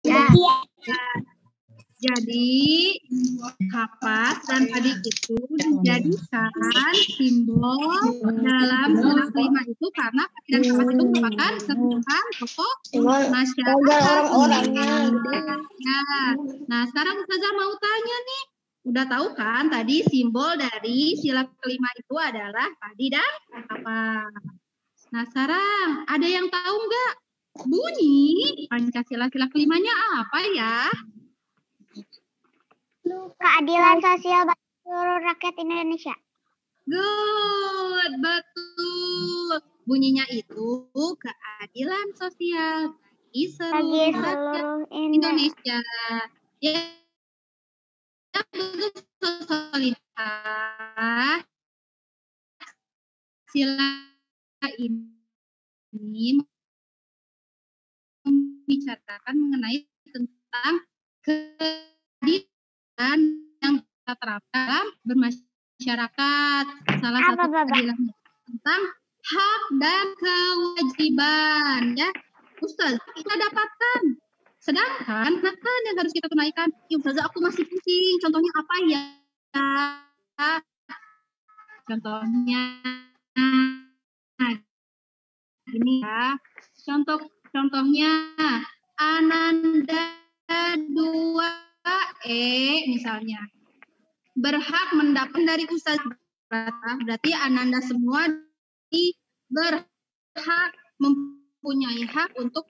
Ya. Jadi kapas dan adik itu dijadikan simbol dalam sila kelima itu karena Padi dan kapas itu merupakan sentuhan tokoh masyarakat. Orang-orangnya. Ya. Nah, sekarang Ustazah mau tanya nih. Udah tahu kan tadi simbol dari sila kelima itu adalah padi dan kapas. Nah, sekarang ada yang tahu nggak bunyi Pancasila sila kelimanya apa ya? Keadilan sosial bagi seluruh rakyat Indonesia. Good, betul. Bunyinya itu keadilan sosial bagi seluruh rakyat Indonesia. Ya, betul Solihah. Sila ini membicarakan mengenai tentang keadilan yang kita terapkan dalam bermasyarakat. Salah satu keadilannya tentang hak dan kewajiban, ya. Ustaz, kita dapatkan. Sedangkan kan yang harus kita tunaikan, ya Ustazah aku masih pusing. Contohnya apa ya? Contohnya ini ya. Contohnya Ananda 2E misalnya berhak mendapat dari Ustaz, berarti Ananda semua berhak mempunyai hak untuk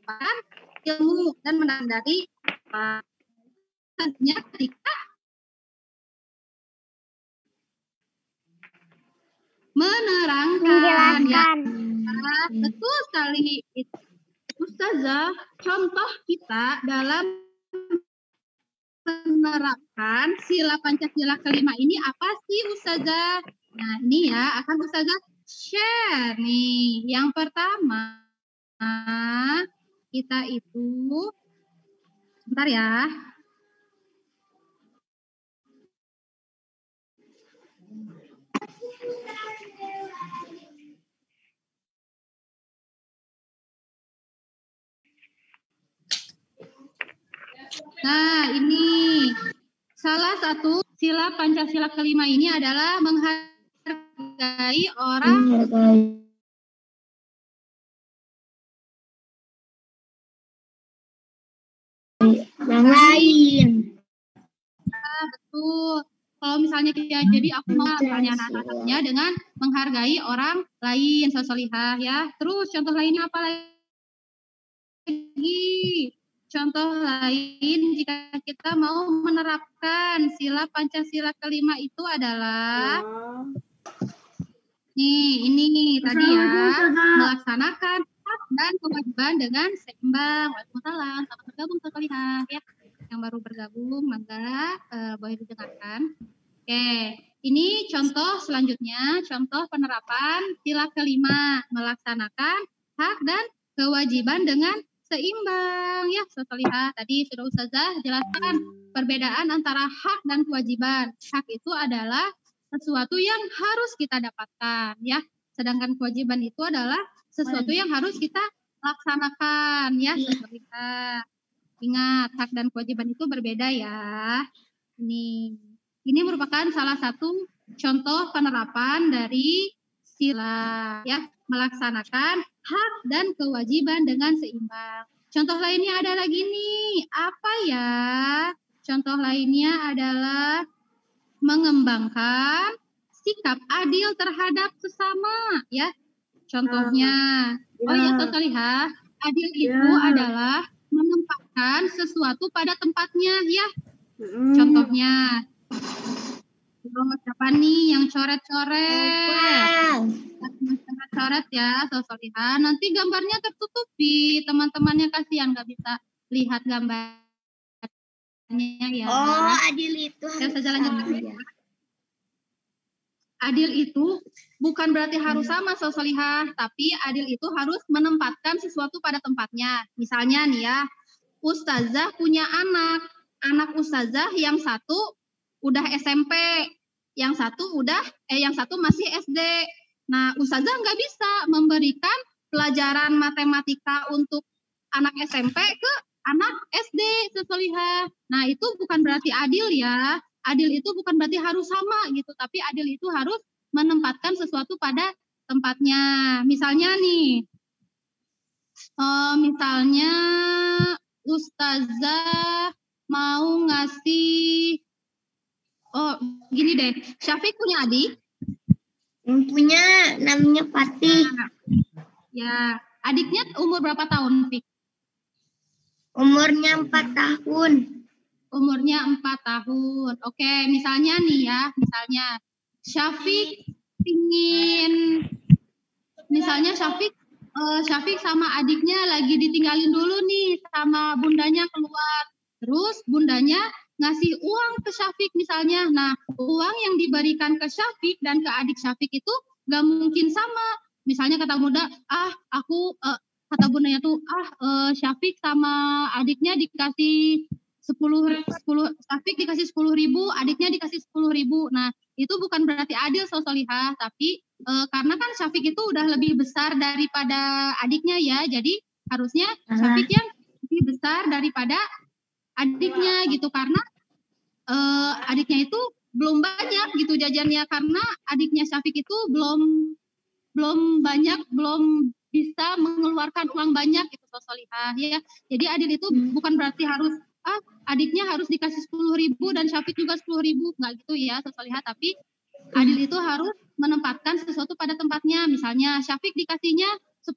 ilmu dan mendapat dari ketika menerangkan ya. Betul sekali Ustazah. Contoh kita dalam menerapkan sila Pancasila kelima ini apa sih Ustazah? Nah ini ya akan Ustazah share nih. Yang pertama kita itu sebentar ya. Nah, ini salah satu sila Pancasila kelima ini adalah menghargai orang yang lain. Nah, betul. Kalau misalnya jadi aku mau misalnya satunya dengan menghargai orang lain, Solihah ya. Terus contoh lainnya apa lagi? Contoh lain jika kita mau menerapkan sila Pancasila kelima itu adalah ini tadi ya, melaksanakan hak dan kewajiban dengan seimbang. Waalaikumsalam, selamat bergabung Solihah ya. Yang baru bergabung, maka boleh didengarkan. Oke, ini contoh selanjutnya, contoh penerapan sila kelima, melaksanakan hak dan kewajiban dengan seimbang ya. Solihah tadi sudah Ustazah jelaskan perbedaan antara hak dan kewajiban. Hak itu adalah sesuatu yang harus kita dapatkan ya, sedangkan kewajiban itu adalah sesuatu yang harus kita laksanakan ya. Solihah ingat, hak dan kewajiban itu berbeda ya. Ini merupakan salah satu contoh penerapan dari sila ya, melaksanakan hak dan kewajiban dengan seimbang. Contoh lainnya ada lagi nih, apa ya? Contoh lainnya adalah mengembangkan sikap adil terhadap sesama ya. Contohnya, Solihah, adil itu adalah menempatkan sesuatu pada tempatnya ya. Contohnya, siapa nih yang coret-coret? Coret ya, Solihah. Nanti gambarnya tertutupi, teman-temannya kasihan nggak bisa lihat gambarnya ya. Oh, adil itu harus lanjutkan ya. Adil itu bukan berarti harus sama Solihah, tapi adil itu harus menempatkan sesuatu pada tempatnya. Misalnya nih ya, Ustazah punya anak Ustazah yang satu udah SMP, yang satu masih SD. Nah, Ustazah nggak bisa memberikan pelajaran matematika untuk anak SMP ke anak SD sesolihah. Nah, itu bukan berarti adil ya. Adil itu bukan berarti harus sama gitu, tapi adil itu harus menempatkan sesuatu pada tempatnya. Misalnya nih, misalnya Ustazah mau ngasih, gini deh, Syafiq punya adik? Punya, namanya Fatih. Ya, adiknya umur berapa tahun, Fik? Umurnya 4 tahun. Umurnya 4 tahun. Oke, misalnya nih ya, misalnya Syafiq ingin, misalnya Syafiq sama adiknya lagi ditinggalin dulu nih sama bundanya keluar. Terus bundanya ngasih uang ke Syafiq misalnya. Nah, uang yang diberikan ke Syafiq dan ke adik Syafiq itu gak mungkin sama. Misalnya kata bunda, kata bundanya tuh, Syafiq sama adiknya dikasih 10 Syafiq dikasih 10.000, adiknya dikasih 10.000. Nah, itu bukan berarti adil sosolihah, tapi karena kan Syafiq itu udah lebih besar daripada adiknya ya, jadi harusnya Syafiq yang lebih besar daripada adiknya gitu, karena adiknya itu belum banyak gitu jajannya, karena adiknya Syafiq itu belum bisa mengeluarkan uang banyak gitu sosolihah ya. Jadi adil itu bukan berarti harus adiknya harus dikasih 10.000 dan Syafiq juga 10.000, nggak gitu ya sosolihah, tapi adil itu harus menempatkan sesuatu pada tempatnya. Misalnya Syafiq dikasihnya 10.000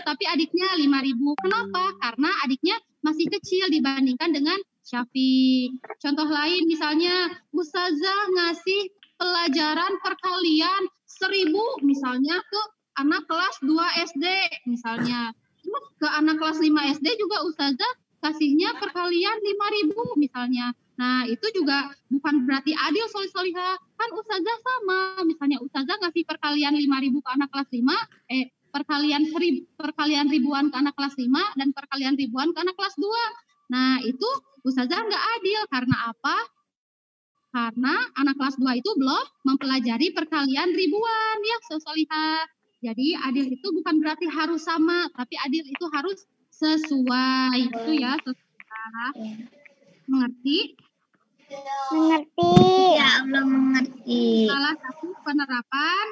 tapi adiknya 5.000. Kenapa? Karena adiknya masih kecil dibandingkan dengan Syafiq. Contoh lain misalnya Ustazah ngasih pelajaran perkalian 1.000 misalnya ke anak kelas 2 SD misalnya. Terus ke anak kelas 5 SD juga Ustazah kasihnya perkalian 5.000 misalnya. Nah, itu juga bukan berarti adil solihah. Kan Ustazah sama. Misalnya Ustazah ngasih perkalian 5.000 ke anak kelas 5, perkalian ribuan ke anak kelas 5 dan perkalian ribuan ke anak kelas 2. Nah, itu Ustazah nggak adil. Karena apa? Karena anak kelas 2 itu belum mempelajari perkalian ribuan ya solihah. Jadi adil itu bukan berarti harus sama, tapi adil itu harus sesuai. Itu ya solihah. Mengerti? Mengerti. Ya Allah, mengerti. Salah satu penerapan.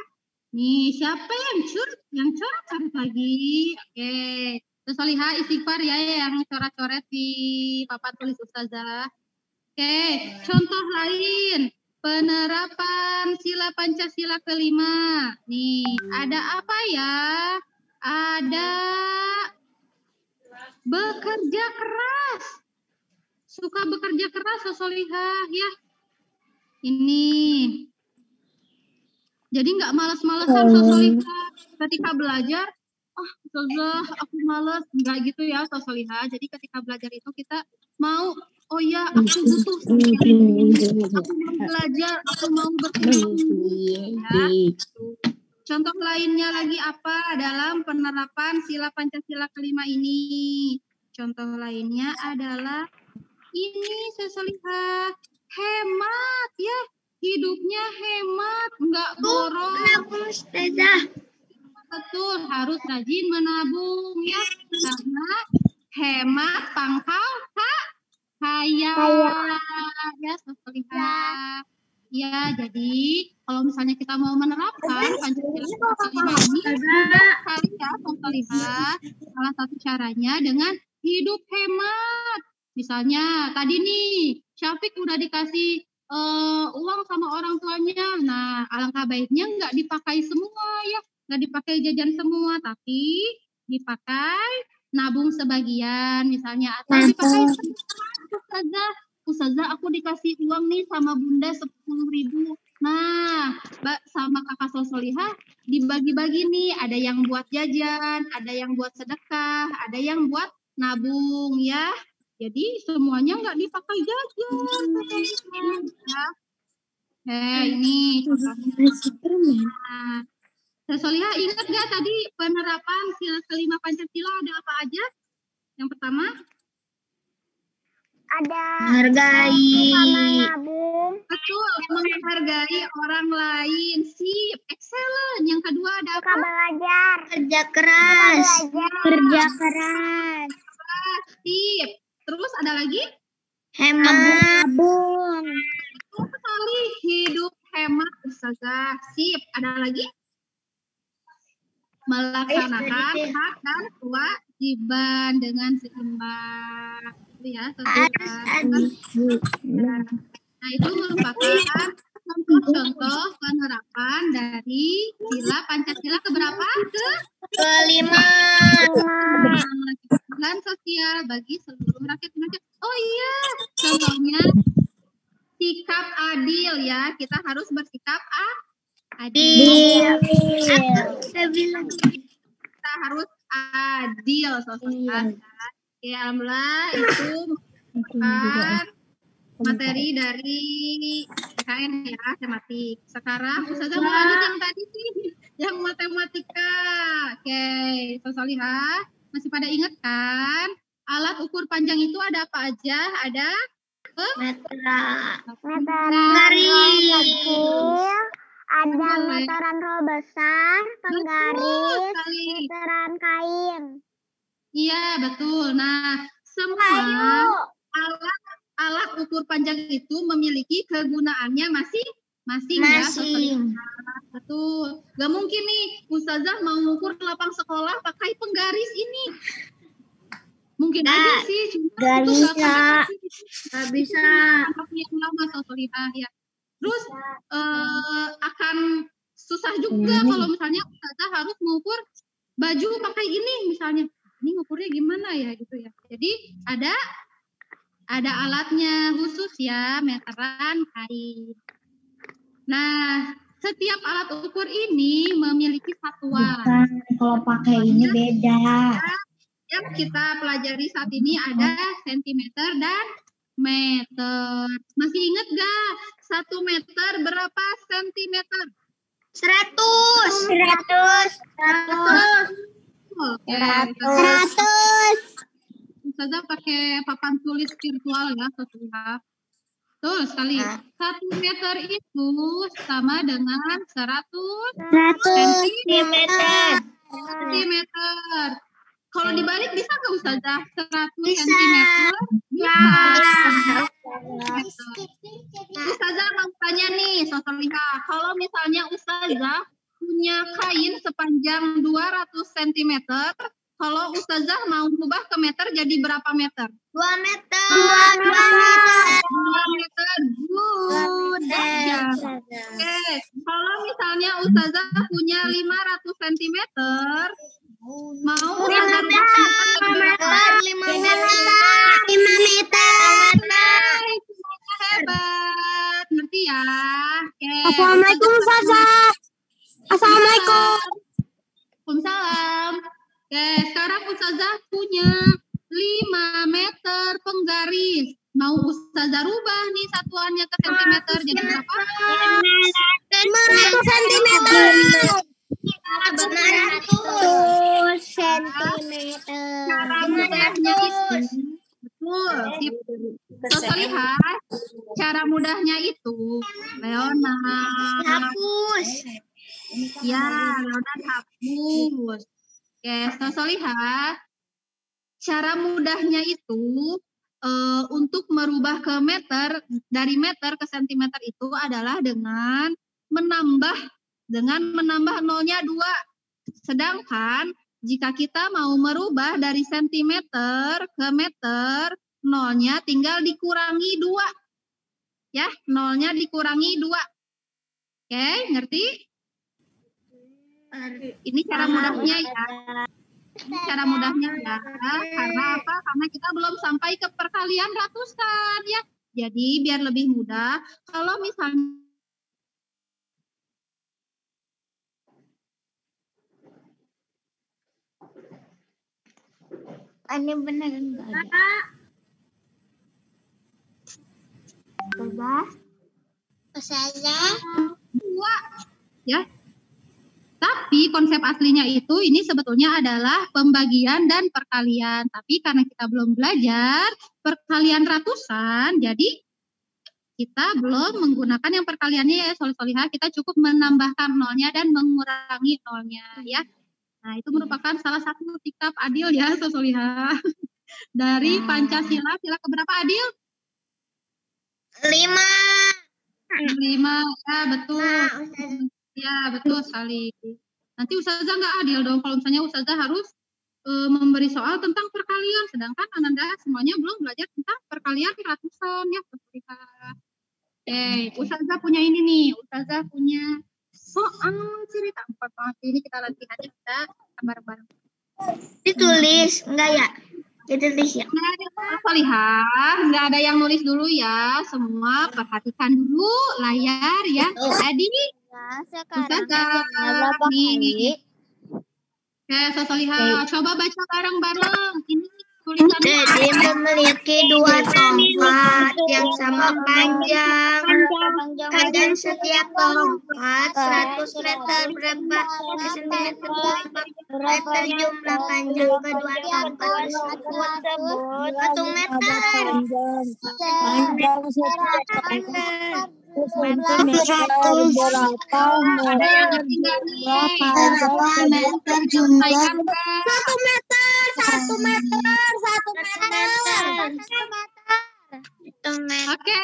Nih, siapa yang coret-coret lagi? Oke. Terus solihah istighfar ya yang coret-coret di papan tulis Ustazah. Oke, contoh lain. Penerapan sila Pancasila kelima. Nih, ada apa ya? Ada bekerja keras. Suka bekerja keras solihah ya. Ini. Jadi nggak malas-malesan solihah ketika belajar. Ustazah, aku malas. Nggak gitu ya solihah. Jadi ketika belajar itu kita mau, oh ya, aku butuh aku mau belajar, aku mau berkembang. Ya. Contoh lainnya lagi apa dalam penerapan sila Pancasila kelima ini? Contoh lainnya adalah ini solihah, hemat ya, hidupnya hemat, nggak boros. Menabung Ustazah. Betul, harus rajin menabung ya, karena hemat pangkal kaya ya solihah. Ya, jadi kalau misalnya kita mau menerapkan Pancasila kelima ini, cari ya solihah. Salah satu caranya dengan hidup hemat. Misalnya tadi nih, Syafiq udah dikasih uang sama orang tuanya. Nah, alangkah baiknya nggak dipakai semua ya, nggak dipakai jajan semua, tapi dipakai nabung sebagian misalnya, atau dipakai Ustazah aku dikasih uang nih sama bunda 10.000. Nah, sama kakak solihah dibagi-bagi nih, ada yang buat jajan, ada yang buat sedekah, ada yang buat nabung ya. Jadi semuanya nggak dipakai jajan. Ya. Ini contohnya. Solihah ingat nggak tadi penerapan sila kelima Pancasila ada apa aja? Yang pertama? Ada menghargai, sama nabung. Betul, menghargai orang lain. Sip, excellent. Yang kedua ada apa? Belajar. kerja keras, Kerja keras. Sip. Terus ada lagi? Hemat. Betul sekali, hidup hemat Ustazah. Sip, ada lagi? Melaksanakan hak dan kewajiban dengan seimbang. Itu ya, nah, itu merupakan contoh-contoh penerapan dari sila Pancasila keberapa? Kelima. Keadilan sosial bagi seluruh rakyat Indonesia. Oh iya, contohnya sikap adil ya. Kita harus bersikap adil. Kita harus adil, sosial. Oke, alhamdulillah itu merupakan materi dari KN ya, tematik. Sekarang Ustazah mau lanjut yang tadi sih, yang matematika. Oke, Sosolihah, masih pada ingat kan? Alat ukur panjang itu ada apa aja? Ada Meteran roll kecil, ada meteran roll besar, penggaris, meteran kain. Iya, betul. Nah, semua alat ukur panjang itu memiliki kegunaannya masing-masing ya. Betul. Gak mungkin nih Ustazah mau mengukur lapang sekolah pakai penggaris ini. Mungkin aja sih, cuma itu Gak bisa. Yang lama Sosolihah ya. Terus akan susah juga kalau misalnya Ustazah harus mengukur baju pakai ini misalnya. Ini ngukurnya gimana ya gitu ya. Jadi ada alatnya khusus ya, meteran kain. Nah, setiap alat ukur ini memiliki satuan. Kalau pakai ini beda. Yang kita pelajari saat ini ada sentimeter dan meter. Masih ingat gak? 1 meter berapa sentimeter? 100. Oke. 100. Ustazah pakai papan tulis virtual ya, Sosolihah. Betul sekali. 1 meter itu sama dengan 100 centimeter. Kalau dibalik bisa nggak Ustazah? 100 centimeter? Bisa. Ustazah mau tanya nih, Sosolihah. Kalau misalnya Ustazah punya kain sepanjang 200 cm, kalau Ustazah mau ubah ke meter jadi berapa meter? 2 meter. 2 meter. Good. Oke. Kalau misalnya Ustazah punya 500 cm, mau Ustazah berapa? 5 meter. Hebat. Ngerti ya? Oke. Assalamualaikum Ustazah. Assalamualaikum. Waalaikumsalam. Oke, sekarang Ustazah punya 5 meter penggaris. Mau Ustazah rubah nih satuannya ke sentimeter jadi berapa? 500 centimeter. 500 centimeter. Cara mudahnya itu, betul. Sosolihah, cara mudahnya itu, Leonard. Hapus. Ya, Leonard hapus. Oke, Sosolihah, cara mudahnya itu untuk merubah ke meter, dari meter ke sentimeter itu adalah dengan menambah nolnya 2. Sedangkan jika kita mau merubah dari sentimeter ke meter, nolnya tinggal dikurangi 2. Ya, nolnya dikurangi 2. Oke, ngerti? Ini cara mudahnya ya. Cara mudahnya ya. Karena apa? Karena kita belum sampai ke perkalian ratusan ya. Jadi biar lebih mudah, kalau misalnya ini benar enggak? Coba. Ustazah. 2 ya. Tapi konsep aslinya itu ini sebetulnya adalah pembagian dan perkalian. Tapi karena kita belum belajar perkalian ratusan, jadi kita belum menggunakan yang perkaliannya ya, Sosolihah. Kita cukup menambahkan nolnya dan mengurangi nolnya ya. Nah, itu merupakan salah satu sikap adil ya, Sosolihah. Dari Pancasila, sila keberapa Adil? 5. 5, ya betul. Ya betul sekali. Nanti Ustazah nggak adil dong kalau misalnya Ustazah harus memberi soal tentang perkalian, sedangkan Ananda semuanya belum belajar tentang perkalian ratusan ya. Ustazah punya ini nih, Ustazah punya soal cerita 4 banget. Ini kita latihannya kita bareng-bareng. Ditulis enggak ya? Ditulis ya. Nggak ada yang nulis dulu ya. Semua perhatikan dulu layar ya. Jadi Sekarang berapa kali? Oke, Sosolihah, coba baca bareng-bareng. Ini tulisannya. Jadi memiliki 2 tongkat yang sama panjang dan setiap tongkat 100 meter berapa sentimeter meter jumlah panjang kedua tongkat tersebut. Hitung meter. Panjang meter jumlah 1 meter. Oke,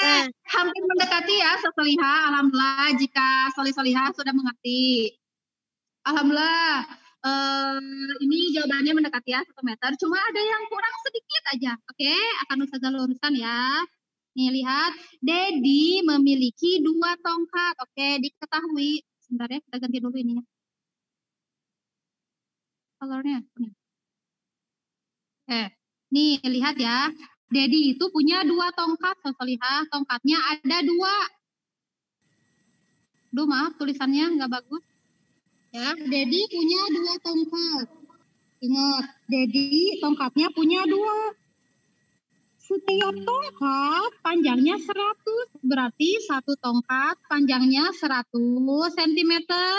hampir mendekati ya Sosolihah. Alhamdulillah jika Solihah sudah mengerti. Alhamdulillah. Ini jawabannya mendekati ya 1 meter. Cuma ada yang kurang sedikit aja. Oke, akan Ustazah luruskan ya. Nih lihat, Dedi memiliki 2 tongkat. Oke, diketahui. Sebentar ya, kita ganti dulu ininya. Colornya. Nih lihat ya. Dedi itu punya 2 tongkat, Sosolihah. Tongkatnya ada 2. Duh, maaf tulisannya nggak bagus. Ya, Dedi punya 2 tongkat. Ingat, Dedi tongkatnya punya 2. Setiap tongkat panjangnya 100. Berarti 1 tongkat panjangnya 100 cm. 1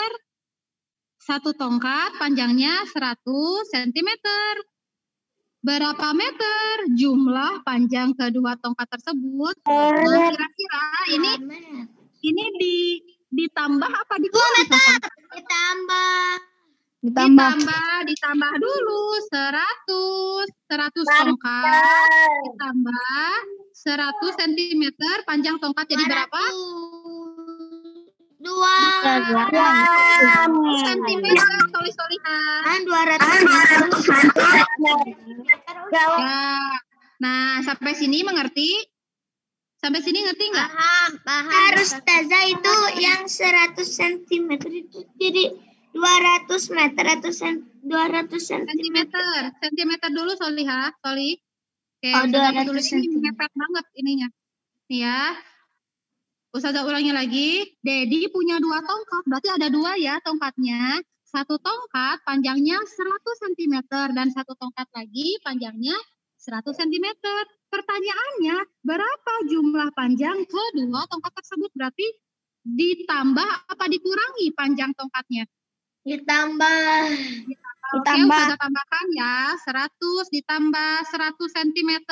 tongkat panjangnya 100 cm. Berapa meter jumlah panjang kedua tongkat tersebut? Nah, kira-kira ini ditambah apa dikurangi? Ditambah dulu 100 tongkat ditambah 100 cm panjang tongkat jadi berapa? 2 cm Solihah. 200 Ya. Nah, sampai sini mengerti? Sampai sini ngerti nggak? Paham. Harus Ustazah itu yang 100 cm itu jadi 200 meter atau 200 cm. Sentimeter dulu Solihah. Oke, 200 tulis ini mepet banget ininya. Nih ya. Ustazah ulangi lagi. Dedi punya 2 tongkat. Berarti ada 2 ya tongkatnya. 1 tongkat panjangnya 100 cm dan 1 tongkat lagi panjangnya 100 cm. Pertanyaannya, berapa jumlah panjang kedua tongkat tersebut? Berarti ditambah apa dikurangi panjang tongkatnya? Ditambah. Oke, Ustazah tambahkan ya. 100 ditambah 100 cm.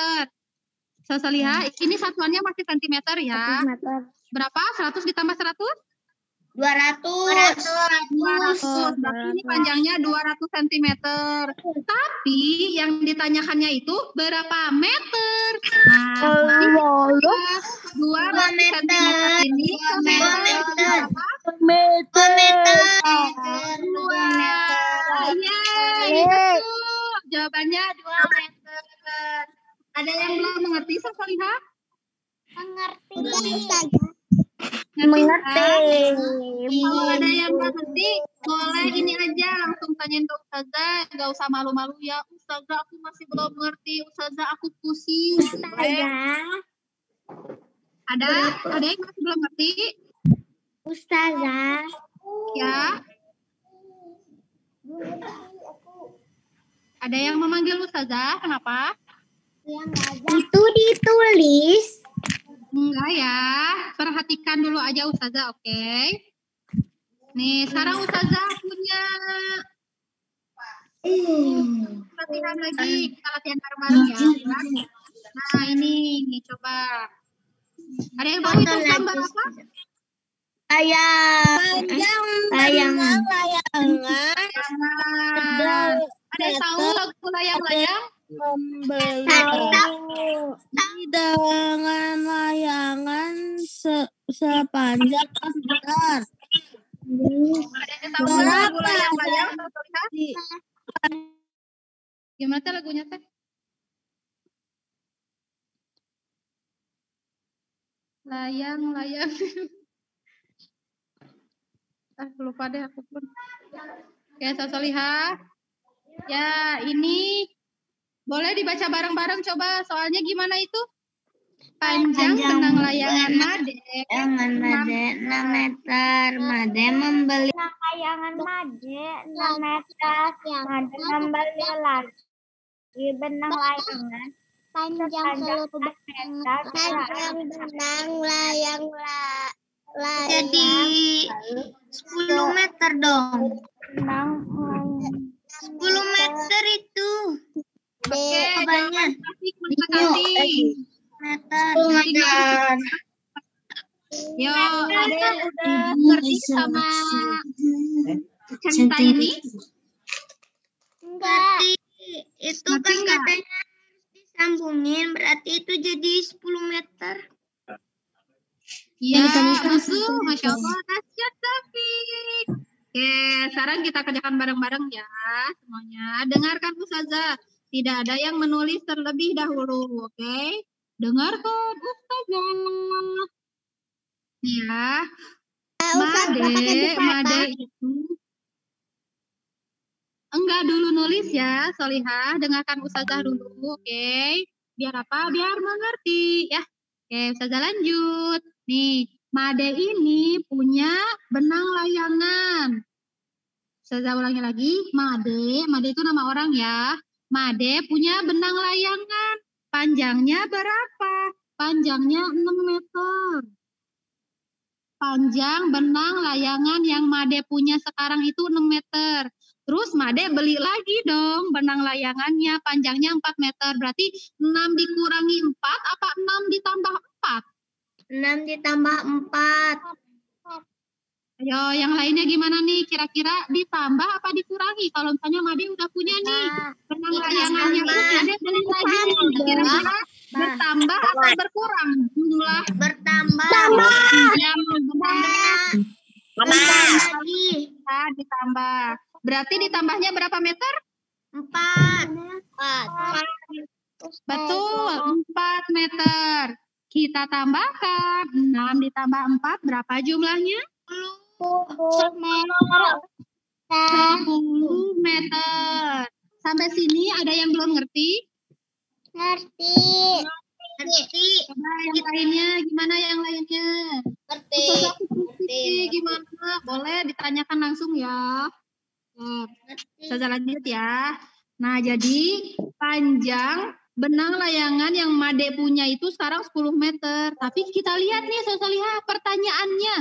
Sosolihah, ini satuannya masih centimeter ya. Berapa? 100 ditambah 100? 200. Berarti ini panjangnya 200 cm. Tapi yang ditanyakannya itu berapa meter? Nah, 200 cm ini meter. Betul. Jawabannya 2 meter. Ada yang belum mengerti, Sosolihah? Mengerti. Kalau ada yang nggak ngerti, boleh ini aja langsung tanyain ke Ustazah, nggak usah malu-malu ya. Ustazah, aku masih belum ngerti. Ustazah, aku pusing. Ada yang masih belum ngerti? Ustazah. Ya. Ada yang memanggil Ustazah? Kenapa? Itu ditulis. Enggak ya. Perhatikan dulu aja Ustazah, oke? Nih, sekarang Ustazah punya latihan lagi. Kita latihan bareng-bareng ya. Nah, ini coba. Ada yang tahu itu gambar apa? Ayam. Ada yang tahu lagu layang-layang? membeli Satu. dengan layangan sepanjang meter. Ada yang tahu nggak lagu layang-layang? Di- Gimana teh lagunya teh? Layang-layang. Lupa deh aku pun. Oke, Sosolihah. Ya, ini boleh dibaca bareng-bareng coba. Soalnya gimana itu? Panjang benang layangan Made. Layangan Made 6 meter. Made membeli Layangan Made 6 meter. Made membeli lagi benang layangan panjang seluruh meter. Panjang benang layang jadi 10 meter dong. Benang 10 meter itu. Oke, Banyak. kasih. Meter. Yo, ada yang udah ngerti sama cerita ini? Berarti itu Ngerti kan nggak? katanya harus disambungin. Berarti itu jadi 10 meter. Iya, betul. Masya Allah, dahsyat Taufik. Oke, sekarang kita kerjakan bareng-bareng ya semuanya. Dengarkan Ustazah. Tidak ada yang menulis terlebih dahulu, oke? Dengarkan Ustazah. Ya, Made itu enggak dulu nulis ya, Solihah. Dengarkan Ustazah dulu, oke? Biar apa? Biar mengerti ya. Oke, Ustazah lanjut. Nih, Made ini punya benang layangan. Ustazah ulangi lagi. Made itu nama orang ya. Made punya benang layangan. Panjangnya berapa? Panjangnya 6 meter. Panjang benang layangan yang Made punya sekarang itu 6 meter. Terus Made beli lagi dong benang layangannya. Panjangnya 4 meter. Berarti 6 dikurangi 4 apa 6 ditambah 4? 6 ditambah 4. Ayo, yang lainnya gimana nih? Kira-kira ditambah apa dikurangi? Kalau misalnya Made udah punya nih benang layangannya, terus Made beli lagi. Kira-kira bertambah atau berkurang jumlah Bertambah. yang benangnya? Tambah lagi. Nah, ditambah. Berarti ditambahnya berapa meter? 4. Betul, 4 meter. Kita tambahkan 6 ditambah 4 berapa jumlahnya? 10 meter. Sampai sini ada yang belum ngerti? Ngerti. Coba yang lainnya, gimana yang lainnya? Ngerti. Gimana? Boleh ditanyakan langsung ya. Saya lanjut ya. Nah, jadi panjang benang layangan yang Made punya itu sekarang 10 meter. Tapi kita lihat nih, lihat pertanyaannya.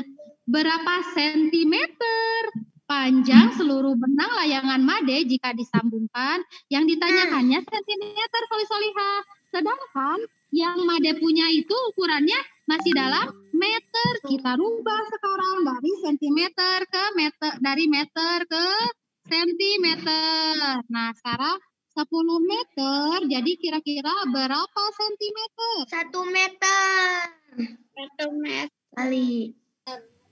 Berapa sentimeter panjang seluruh benang layangan Made jika disambungkan? Yang ditanyakannya sentimeter, Solihah. Sedangkan yang Made punya itu ukurannya masih dalam meter. Kita rubah sekarang dari sentimeter ke meter, dari meter ke sentimeter. Nah, sekarang 10 meter, jadi kira-kira berapa sentimeter? 1 meter. 1 meter. Kali.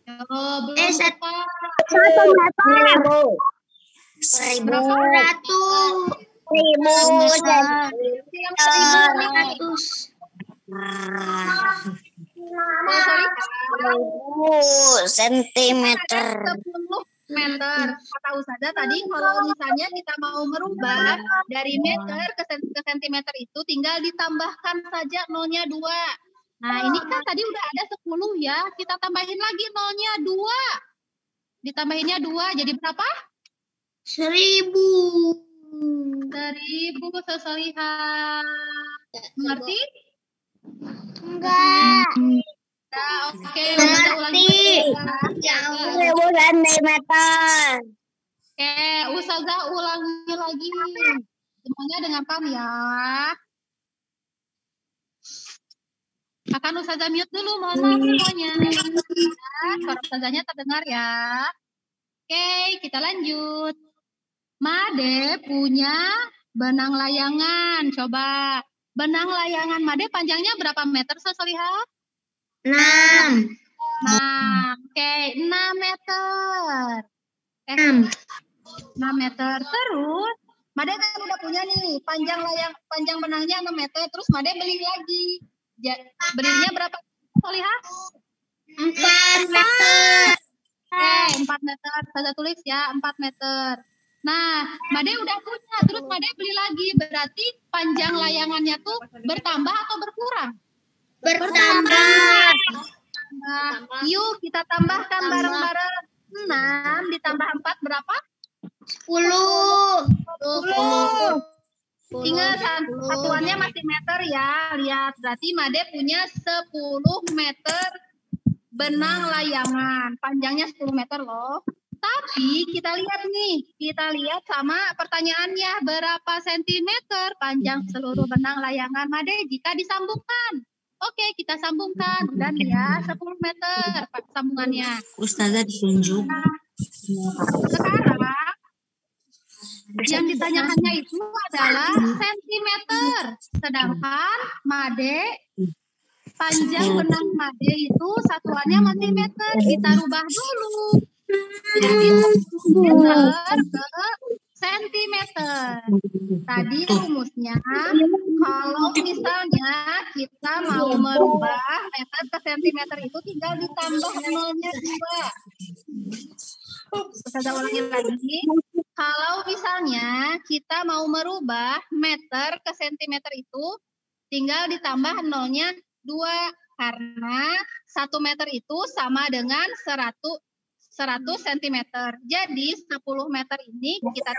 Oh, belum 1 tepat. Seribu. 1000 sentimeter. 10 meter. Kata Ustazah tadi kalau misalnya kita mau merubah dari meter ke sentimeter itu tinggal ditambahkan saja nolnya 2. Nah, ini kan tadi udah ada 10 ya. Kita tambahin lagi nolnya 2. Ditambahinnya 2 jadi berapa? 1000. 1000 Solihah. Mengerti? Enggak. Nah, oke. Mengerti. Jauh. 1000 sentimeter. Oke, Ustazah ulangi lagi. Semuanya dengarkan ya. Akan Ustazah mute dulu, mohon maaf semuanya. Suara Ustazahnya terdengar ya. Oke, kita lanjut. Made punya benang layangan. Coba. Benang layangan Made panjangnya berapa meter, Sosoliha? 6. 6. Oke, 6 meter. 6 meter. Terus, Made kan udah punya nih, panjang benangnya 6 meter. Terus Made beli lagi. Belinya berapa, Sosoliha? 4 meter. Oke, 4 meter. Saya tulis ya, 4 meter. Nah, Made udah punya, terus Made beli lagi. Berarti panjang layangannya tuh bertambah atau berkurang? Bertambah. Nah, yuk kita tambahkan bareng-bareng. 6 ditambah 4 berapa? 10. Ingat, satuannya masih meter ya. Lihat, berarti Made punya 10 meter benang layangan. Panjangnya 10 meter loh. Tapi kita lihat nih, kita lihat sama pertanyaannya, berapa sentimeter panjang seluruh benang layangan Made jika disambungkan? Oke, kita sambungkan. Dan ya, 10 meter sambungannya. Ustazah ditunjuk. Sekarang, yang ditanyakannya itu adalah sentimeter. Sedangkan Made, panjang benang Made itu satuannya masih meter. Kita rubah dulu. Jadi meter ke sentimeter. Tadi rumusnya, kalau misalnya kita mau merubah meter ke sentimeter itu tinggal ditambah nolnya 2. Saya ulangi lagi. Kalau misalnya kita mau merubah meter ke sentimeter itu tinggal ditambah nolnya 2. Karena 1 meter itu sama dengan 100 cm. Jadi 10 meter ini kita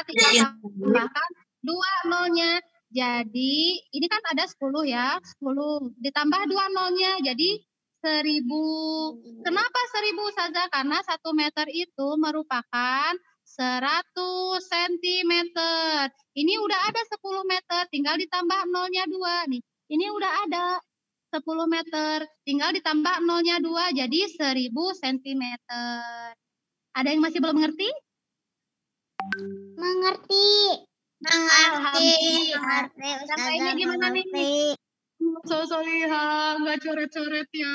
tinggal tambahkan 2 nolnya. Jadi ini kan ada 10 ya. 10 ditambah 2 nolnya. Jadi 1000. Kenapa 1000 saja? Karena 1 meter itu merupakan 100 cm. Ini udah ada 10 meter. Tinggal ditambah nolnya 2 nih. Ini udah ada 10 meter, tinggal ditambah nolnya 2, jadi 1000 cm. Ada yang masih belum mengerti? Mengerti. Sampainya gimana nih? Sosoliha, nggak coret-coret ya.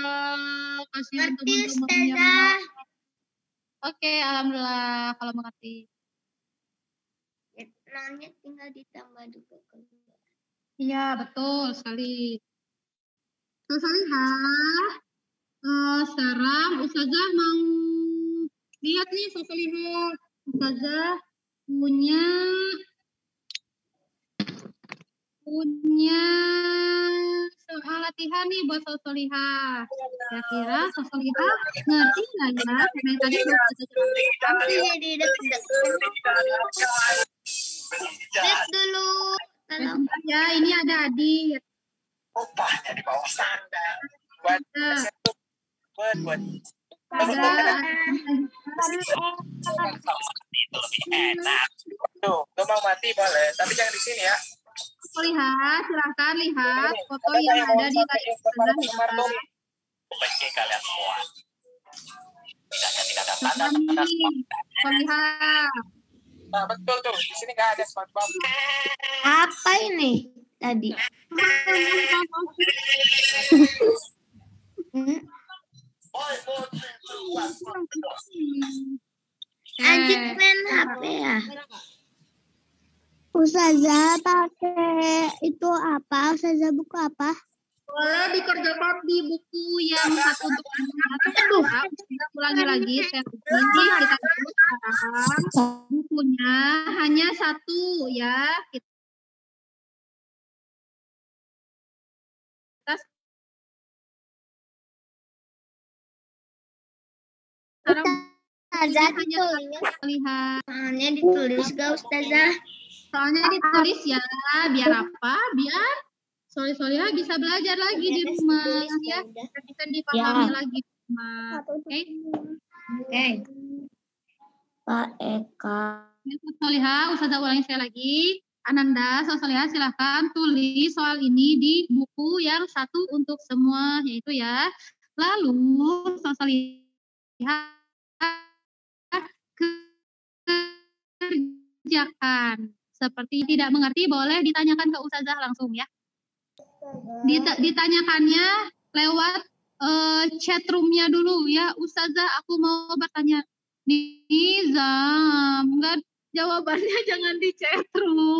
Kasihan teman-temannya. Oke, alhamdulillah kalau mengerti. Nolnya tinggal ditambah 2. Iya, betul sekali. Sosoliha, sekarang Ustazah mau lihat nih Sosoliha. Ustazah punya soal latihan nih buat Sosoliha. Kira-kira Sosoliha ngerti nggak ya? Karena yang tadi udah Ustazah Jadi deg-degan. Lihat dulu. sebentar ya, ini ada Adit. Upahnya di bawah standar. Buat itu lebih enak. Tuh mau mati boleh, tapi jangan di sini ya. Lihat, silahkan lihat foto yang ada di layar Ustazah ya. Benci kalian semua. Tidak ada tanda. Lihat. Nah, betul tuh. Di sini nggak ada SpongeBob. Apa ini tadi? Ajik main HP ya? Ustazah pakai itu apa? Ustazah buku apa? Boleh dikerjakan di buku yang satu untuk anak. Kita ulangi lagi. Saya ulangi. Kita sekarang bukunya hanya satu ya. Kita sekarang Ustazah hanya lihat. Soalnya ditulis gak Ustazah? Soalnya ditulis ya. Biar apa? Biar Soliha bisa belajar lagi di rumah ya. Bisa dipahami lagi di rumah. Oke. Oke. Pak Eka. Soliha, Ustazah ulangi sekali lagi. Ananda, Soliha silahkan tulis soal ini di buku yang satu untuk semua, yaitu ya. Lalu Soliha kerjakan. seperti tidak mengerti boleh ditanyakan ke Ustazah langsung ya. Ditanyakannya lewat chat room-nya dulu ya. Ustazah, aku mau bertanya. Nizam, enggak, jawabannya jangan di chat room.